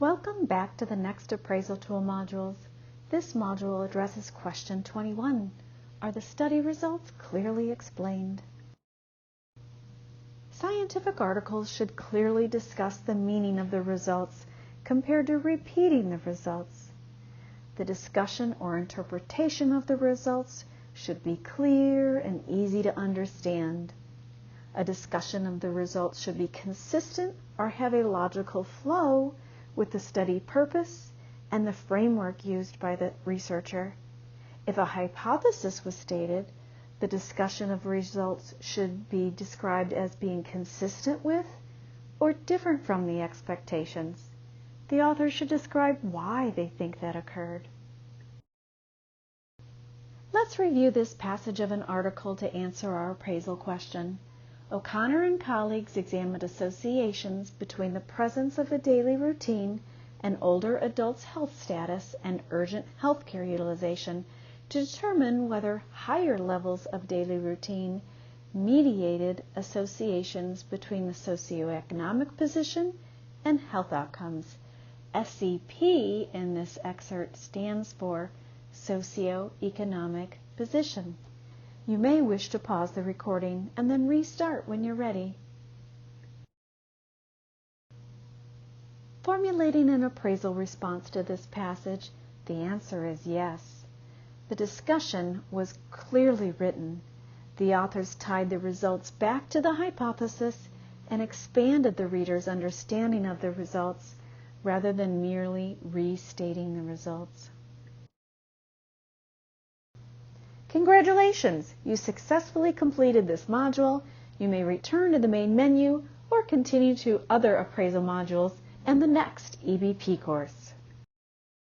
Welcome back to the next Appraisal Tool modules. This module addresses question 21. Are the study results clearly explained? Scientific articles should clearly discuss the meaning of the results compared to repeating the results. The discussion or interpretation of the results should be clear and easy to understand. A discussion of the results should be consistent or have a logical flow with the study purpose and the framework used by the researcher. If a hypothesis was stated, the discussion of results should be described as being consistent with or different from the expectations. The author should describe why they think that occurred. Let's review this passage of an article to answer our appraisal question. O'Connor and colleagues examined associations between the presence of a daily routine and older adults' health status and urgent health care utilization to determine whether higher levels of daily routine mediated associations between the socioeconomic position and health outcomes. SEP in this excerpt stands for socioeconomic position. You may wish to pause the recording and then restart when you're ready. Formulating an appraisal response to this passage, the answer is yes. The discussion was clearly written. The authors tied the results back to the hypothesis and expanded the reader's understanding of the results rather than merely restating the results. Congratulations! You successfully completed this module. You may return to the main menu or continue to other appraisal modules and the next EBP course.